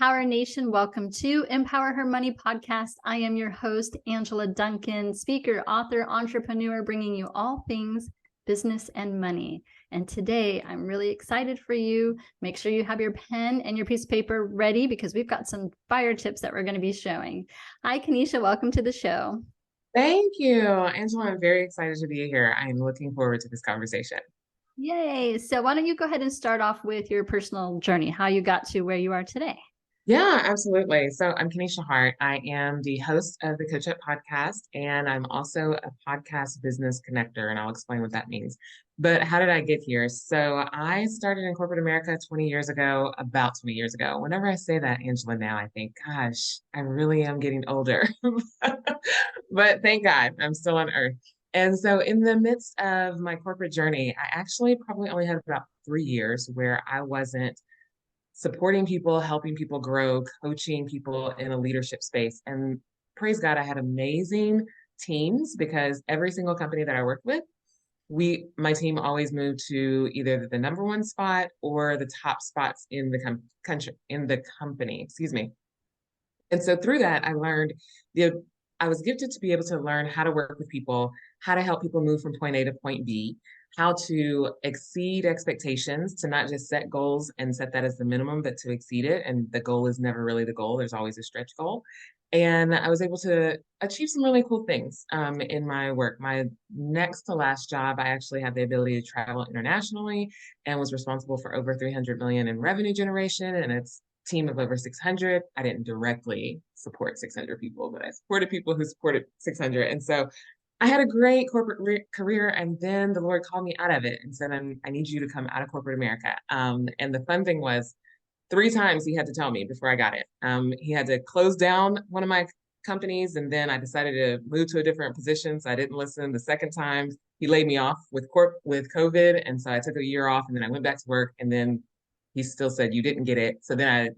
Empower Nation. Welcome to Empower Her Money podcast. I am your host, Angela Duncan, speaker, author, entrepreneur, bringing you all things business and money. And today I'm really excited for you. Make sure you have your pen and your piece of paper ready because we've got some fire tips that we're going to be showing. Hi, Kaneshi. Welcome to the show. Thank you, Angela. I'm very excited to be here. I'm looking forward to this conversation. Yay. So why don't you go ahead and start off with your personal journey, how you got to where you are today? Yeah, absolutely. So I'm Kaneshi Hart. I am the host of the Coach Up podcast, and I'm also a podcast business connector, and I'll explain what that means. But how did I get here? So I started in corporate America 20 years ago, about 20 years ago. Whenever I say that, Angela, now I think, gosh, I really am getting older. But thank God I'm still on earth. And so in the midst of my corporate journey, I actually probably only had about 3 years where I wasn't supporting people, helping people grow, coaching people in a leadership space. And praise God, I had amazing teams because every single company that I worked with, my team always moved to either the number one spot or the top spots in the company, excuse me. And so through that, the I was gifted to be able to learn how to work with people, how to help people move from point A to point B, how to exceed expectations, to not just set goals and set that as the minimum, but to exceed it. And the goal is never really the goal. There's always a stretch goal. And I was able to achieve some really cool things in my work. My next to last job, I actually had the ability to travel internationally and was responsible for over 300 million in revenue generation. And it's team of over 600. I didn't directly support 600 people, but I supported people who supported 600. And so I had a great corporate career, and then the Lord called me out of it and said, I need you to come out of corporate America. And the fun thing was, 3 times he had to tell me before I got it. He had to close down one of my companies, and then I decided to move to a different position, so I didn't listen. The second time, he laid me off with COVID, and so I took a year off, and then I went back to work, and then he still said, you didn't get it. So then I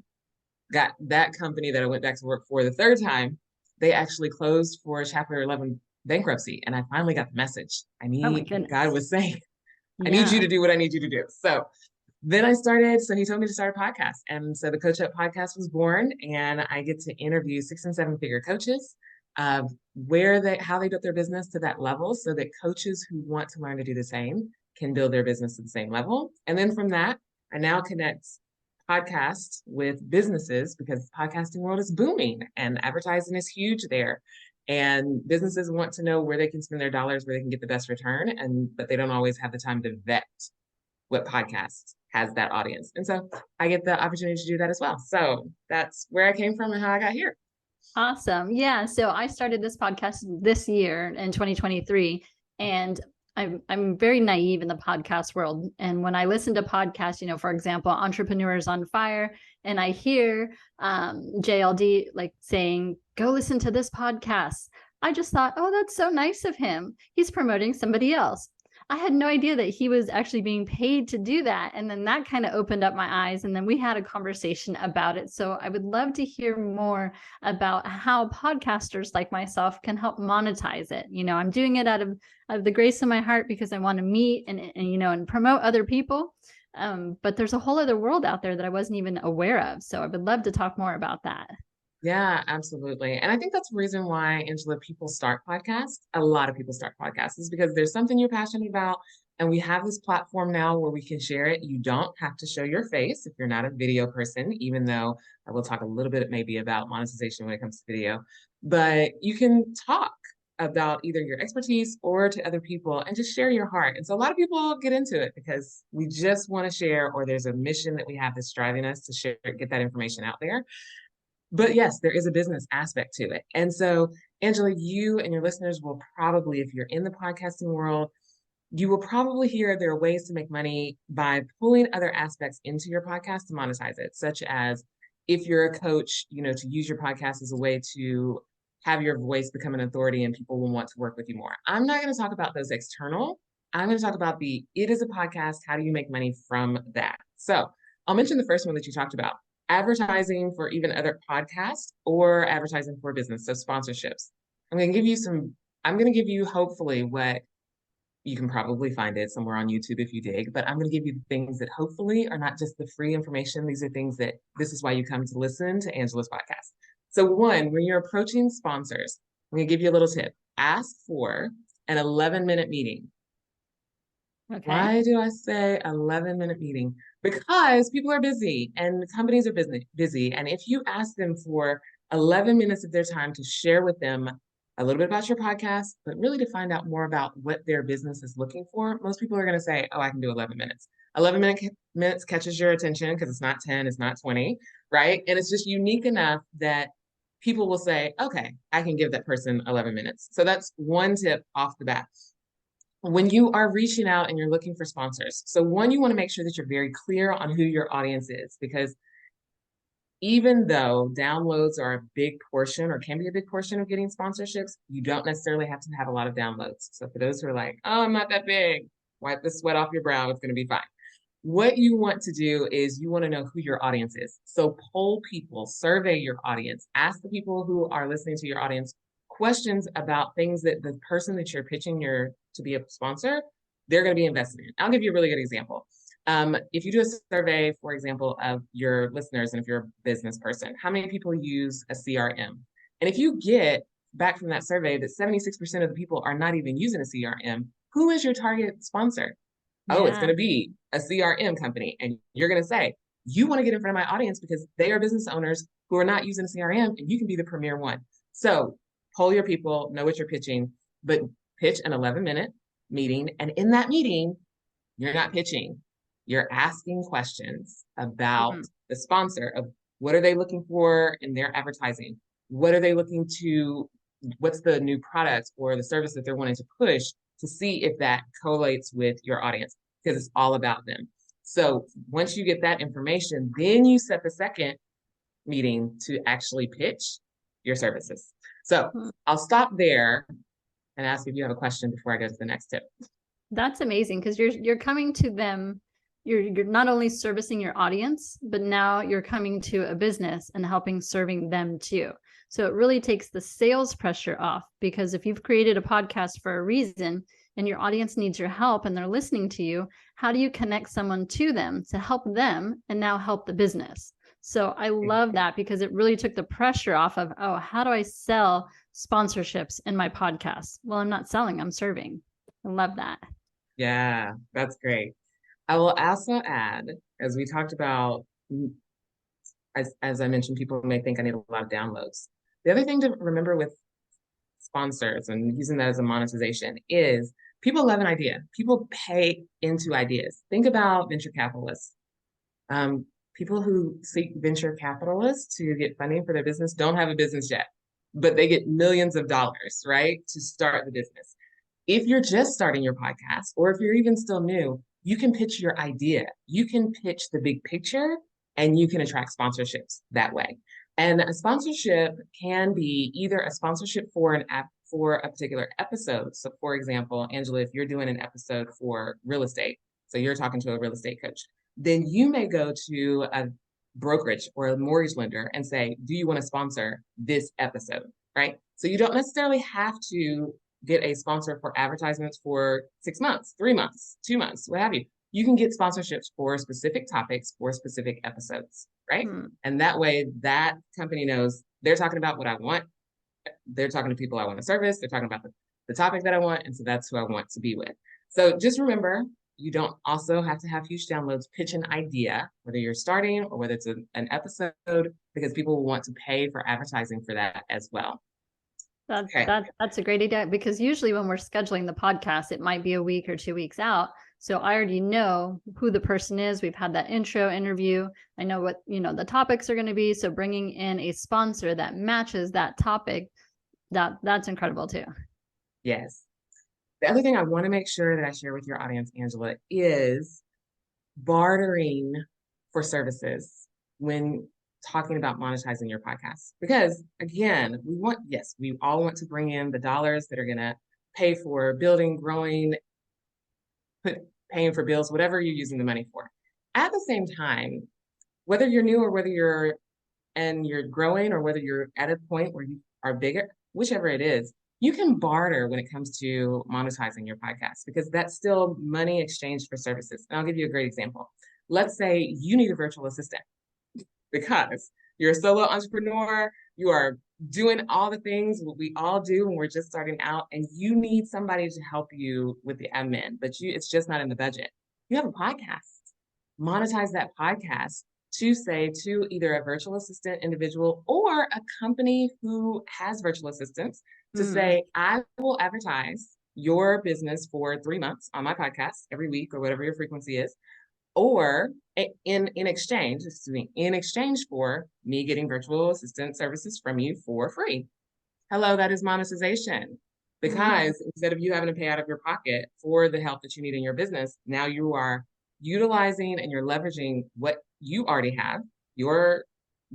got that company that I went back to work for the third time. They actually closed for Chapter 11 bankruptcy. And I finally got the message. Oh my God goodness. was saying, I need you Yeah. to do what I need you to do. So so he told me to start a podcast. And so the Coach Up podcast was born, and I get to interview 6 and 7 figure coaches of how they built their business to that level so that coaches who want to learn to do the same can build their business to the same level. And then from that, I now connect podcasts with businesses because the podcasting world is booming and advertising is huge there. And businesses want to know where they can spend their dollars, where they can get the best return, but they don't always have the time to vet what podcast has that audience. And so I get the opportunity to do that as well. So that's where I came from and how I got here. Awesome. Yeah. So I started this podcast this year in 2023, and I'm very naive in the podcast world. And when I listen to podcasts, for example, Entrepreneurs on Fire, and I hear JLD like saying, go listen to this podcast, I just thought, oh, that's so nice of him. He's promoting somebody else. I had no idea that he was actually being paid to do that. And then that kind of opened up my eyes. And then we had a conversation about it. So I would love to hear more about how podcasters like myself can help monetize it. I'm doing it out of the grace of my heart because I want to meet and promote other people. But there's a whole other world out there that I wasn't even aware of. So I would love to talk more about that. Yeah, absolutely. And I think that's the reason why, Angela, people start podcasts. A lot of people start podcasts is because there's something you're passionate about. And we have this platform now where we can share it. You don't have to show your face if you're not a video person, even though I will talk a little bit maybe about monetization when it comes to video. But you can talk about either your expertise or to other people and just share your heart. And so a lot of people get into it because we just want to share, or there's a mission that we have that's driving us to share, get that information out there. But yes, there is a business aspect to it. And so, Angela, you and your listeners will probably, if you're in the podcasting world, you will probably hear there are ways to make money by pulling other aspects into your podcast to monetize it, such as if you're a coach, to use your podcast as a way to have your voice become an authority and people will want to work with you more. I'm not going to talk about those external. I'm going to talk about it is a podcast. How do you make money from that? So I'll mention the first one that you talked about, advertising for even other podcasts or advertising for business. So sponsorships. I'm going to give you hopefully what You can probably find it somewhere on YouTube if you dig, but I'm going to give you the things that hopefully are not just the free information. These are things that this is why you come to listen to Angela's podcast. So, one, when you're approaching sponsors, I'm going to give you a little tip. Ask for an 11-minute meeting. Okay. Why do I say 11-minute meeting? Because people are busy and companies are busy. And if you ask them for 11 minutes of their time to share with them a little bit about your podcast, but really to find out more about what their business is looking for, most people are going to say, oh, I can do 11 minutes. 11 minutes catches your attention because it's not 10, it's not 20, right? And it's just unique enough that people will say, okay, I can give that person 11 minutes. So that's one tip off the bat when you are reaching out and you're looking for sponsors. So one, you want to make sure that you're very clear on who your audience is, because even though downloads are a big portion or can be a big portion of getting sponsorships, you don't necessarily have to have a lot of downloads. So for those who are like, oh, I'm not that big, wipe the sweat off your brow, it's going to be fine. What you want to do is you want to know who your audience is. So poll people, survey your audience, ask the people who are listening to your audience questions about things that the person that you're pitching to be a sponsor, they're going to be invested in. I'll give you a really good example. If you do a survey, for example, of your listeners, and if you're a business person, how many people use a CRM? And if you get back from that survey that 76% of the people are not even using a CRM, who is your target sponsor? Oh, it's going to be a CRM company. And you're going to say, you want to get in front of my audience because they are business owners who are not using a CRM, and you can be the premier one. So poll your people, know what you're pitching, but pitch an 11-minute meeting. And in that meeting, you're not pitching, you're asking questions about the sponsor of what are they looking for in their advertising? What are they looking to, what's the new product or the service that they're wanting to push to see if that collates with your audience, because it's all about them. So once you get that information, then you set the second meeting to actually pitch your services. So I'll stop there and ask if you have a question before I go to the next tip. That's amazing, because you're coming to them. You're not only servicing your audience, but now you're coming to a business and helping serving them too. So it really takes the sales pressure off, because if you've created a podcast for a reason and your audience needs your help and they're listening to you, how do you connect someone to them to help them and now help the business? So I love that, because it really took the pressure off of, oh, how do I sell sponsorships in my podcast? Well, I'm not selling, I'm serving. I love that. Yeah, that's great. I will also add, as we talked about, as I mentioned, people may think I need a lot of downloads. The other thing to remember with sponsors and using that as a monetization is people love an idea. People pay into ideas. Think about venture capitalists. People who seek venture capitalists to get funding for their business don't have a business yet, but they get millions of dollars, right, to start the business. If you're just starting your podcast, or if you're even still new, you can pitch your idea. You can pitch the big picture, and you can attract sponsorships that way. And a sponsorship can be either a sponsorship for an app for a particular episode. So for example, Angela, if you're doing an episode for real estate, so you're talking to a real estate coach, then you may go to a brokerage or a mortgage lender and say, do you want to sponsor this episode? Right? So you don't necessarily have to get a sponsor for advertisements for 6 months, 3 months, 2 months, what have you. You can get sponsorships for specific topics for specific episodes, right? And that way that company knows they're talking about what I want. They're talking to people I want to service. They're talking about the topic that I want. And so that's who I want to be with. So just remember, you don't also have to have huge downloads. Pitch an idea, whether you're starting or whether it's an episode, because people will want to pay for advertising for that as well. That's a great idea, because usually when we're scheduling the podcast, it might be a week or 2 weeks out. So I already know who the person is. We've had that intro interview. I know what, the topics are going to be. So bringing in a sponsor that matches that topic, that's incredible too. Yes. The other thing I want to make sure that I share with your audience, Angela, is bartering for services when talking about monetizing your podcast. Because again, we all want to bring in the dollars that are going to pay for building, growing, paying for bills, whatever you're using the money for. At the same time, whether you're new or whether you're growing, or whether you're at a point where you are bigger, whichever it is, you can barter when it comes to monetizing your podcast because that's still money exchanged for services. And I'll give you a great example. Let's say you need a virtual assistant because you're a solo entrepreneur, you are doing all the things what we all do when we're just starting out, and you need somebody to help you with the admin, but it's just not in the budget. You have a podcast. Monetize that podcast to say to either a virtual assistant individual or a company who has virtual assistants to Mm. say, I will advertise your business for 3 months on my podcast every week or whatever your frequency is, or in exchange for me getting virtual assistant services from you for free. Hello, that is monetization. Mhm. Because instead of you having to pay out of your pocket for the help that you need in your business, now you are utilizing and you're leveraging what you already have, your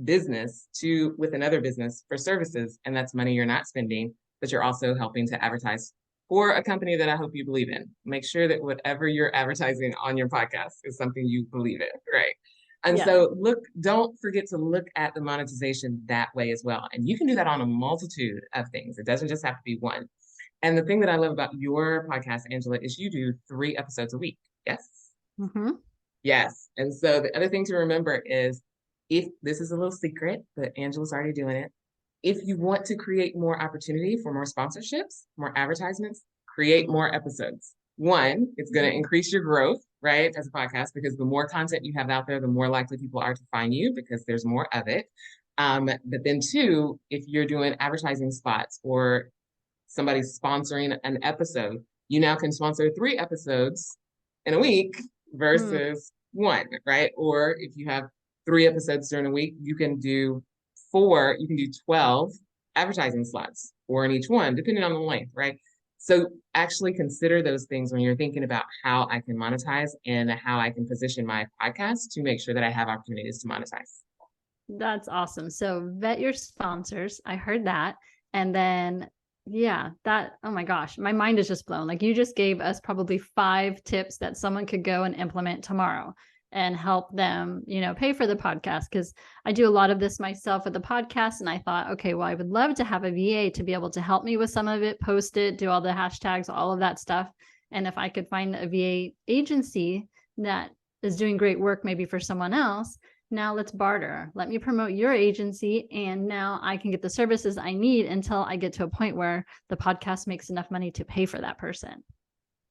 business to with another business for services. And that's money you're not spending, but you're also helping to advertise for a company that I hope you believe in. Make sure that whatever you're advertising on your podcast is something you believe in, right? And Yeah. so don't forget to look at the monetization that way as well. And you can do that on a multitude of things. It doesn't just have to be one. And the thing that I love about your podcast, Angela, is you do 3 episodes a week. Yes. Hmm. Yes. And so the other thing to remember is if this is a little secret, but Angela's already doing it. If you want to create more opportunity for more sponsorships, more advertisements, create more episodes. One, it's going to increase your growth, right, as a podcast, because the more content you have out there, the more likely people are to find you because there's more of it. But then, two, if you're doing advertising spots or somebody's sponsoring an episode, you now can sponsor 3 episodes in a week Mm. versus one, right? Or if you have 3 episodes during a week, you can do 12 advertising slots, or in each one, depending on the length, right? So actually consider those things when you're thinking about how I can monetize and how I can position my podcast to make sure that I have opportunities to monetize. That's awesome. So vet your sponsors. I heard that. And then, yeah, oh my gosh, my mind is just blown. Like you just gave us probably 5 tips that someone could go and implement tomorrow and help them, pay for the podcast. Cause I do a lot of this myself with the podcast. And I thought, okay, well, I would love to have a VA to be able to help me with some of it, post it, do all the hashtags, all of that stuff. And if I could find a VA agency that is doing great work, maybe for someone else, now let's barter. Let me promote your agency, and now I can get the services I need until I get to a point where the podcast makes enough money to pay for that person.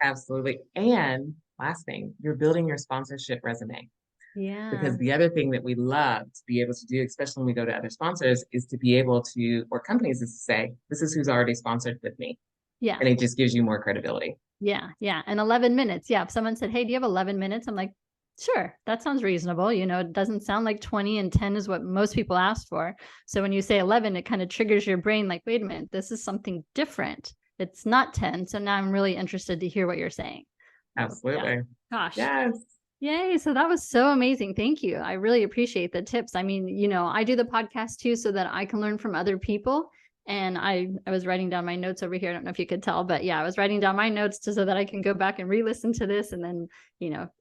Absolutely. And last thing, you're building your sponsorship resume. Yeah. Because the other thing that we love to be able to do, especially when we go to other sponsors, is to be able to, or companies, is to say, this is who's already sponsored with me. Yeah. And it just gives you more credibility. Yeah. Yeah. And 11 minutes. Yeah. If someone said, hey, do you have 11 minutes? I'm like, sure, that sounds reasonable. It doesn't sound like 20 and 10 is what most people ask for. So when you say 11, it kind of triggers your brain like, wait a minute, this is something different. It's not 10. So now I'm really interested to hear what you're saying. Yeah. Absolutely. Gosh. Yes. Yay. So that was so amazing. Thank you. I really appreciate the tips. I mean, I do the podcast too so that I can learn from other people. And I was writing down my notes over here. I don't know if you could tell, but yeah, I was writing down my notes so that I can go back and re-listen to this and then,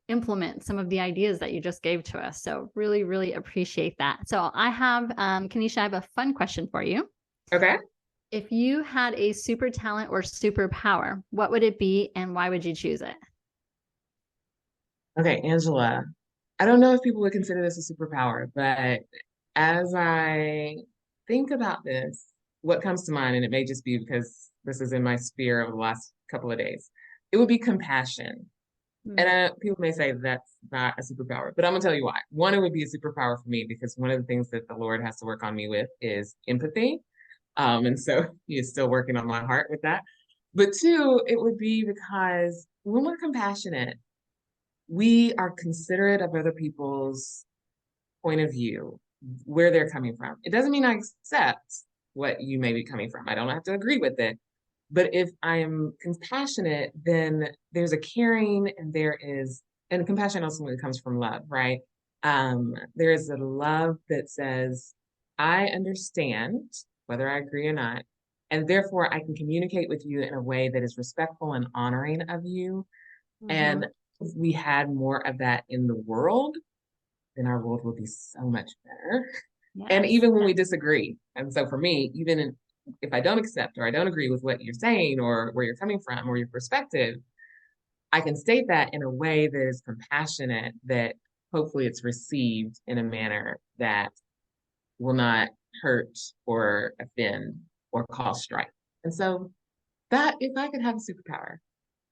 implement some of the ideas that you just gave to us. So really, really appreciate that. So I have, Kaneshi, I have a fun question for you. Okay. If you had a super talent or superpower, what would it be and why would you choose it? Okay, Angela. I don't know if people would consider this a superpower, but as I think about this, what comes to mind, and it may just be because this is in my sphere over the last couple of days, it would be compassion. And Mm. people may say that's not a superpower, but I'm gonna tell you why. One, it would be a superpower for me because one of the things that the Lord has to work on me with is empathy. And so He is still working on my heart with that. But two, it would be because when we're compassionate, we are considerate of other people's point of view, where they're coming from. It doesn't mean I accept what you may be coming from. I don't have to agree with it. But if I am compassionate, then there's a caring and compassion ultimately comes from love, right? There is a love that says, I understand whether I agree or not, and therefore I can communicate with you in a way that is respectful and honoring of you. Mm-hmm. And if we had more of that in the world, then our world would be so much better. And Yes. even when we disagree. And so for me, even if I don't accept or I don't agree with what you're saying or where you're coming from or your perspective, I can state that in a way that is compassionate, that hopefully it's received in a manner that will not hurt or offend or cause strife. And so that if I could have a superpower,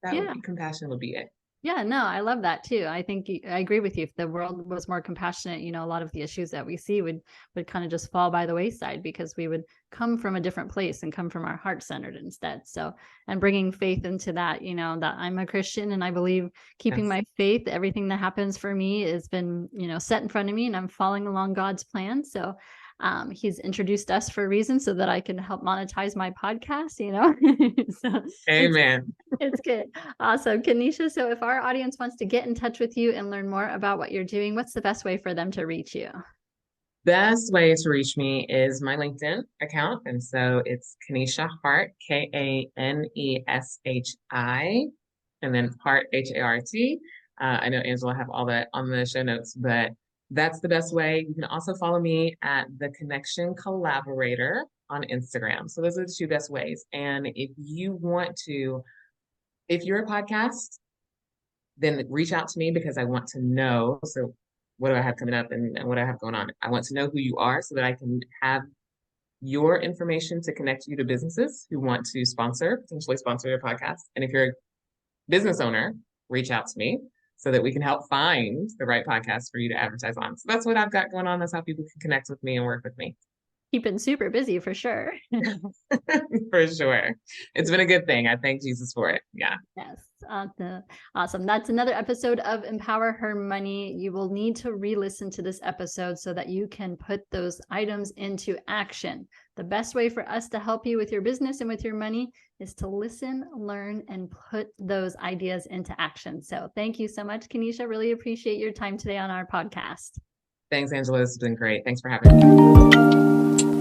that would Yeah. be compassion would be it. Yeah, no, I love that too. I think I agree with you. If the world was more compassionate, a lot of the issues that we see would kind of just fall by the wayside because we would come from a different place and come from our heart centered instead. So, and bringing faith into that, that I'm a Christian and I believe keeping Yes. my faith, everything that happens for me has been, set in front of me and I'm following along God's plan. So, he's introduced us for a reason so that I can help monetize my podcast, so Amen. it's good. Awesome. Kaneshi, so if our audience wants to get in touch with you and learn more about what you're doing, what's the best way for them to reach you? Best way to reach me is my LinkedIn account. And so it's Kaneshi Hart, Kaneshi, and then Hart, Hart. I know Angela have all that on the show notes, but that's the best way. You can also follow me at The Connection Collaborator on Instagram. So those are the two best ways. And if you're a podcast, then reach out to me because I want to know. So what do I have coming up and what I have going on? I want to know who you are so that I can have your information to connect you to businesses who want to potentially sponsor your podcast. And if you're a business owner, reach out to me so that we can help find the right podcast for you to advertise on. So that's what I've got going on. That's how people can connect with me and work with me. Keeping super busy for sure. For sure. It's been a good thing. I thank Jesus for it. Yeah. Yes. Awesome. That's another episode of Empower Her Money. You will need to re-listen to this episode so that you can put those items into action. The best way for us to help you with your business and with your money is to listen, learn, and put those ideas into action. So thank you so much, Kaneshi. Really appreciate your time today on our podcast. Thanks, Angela. This has been great. Thanks for having me.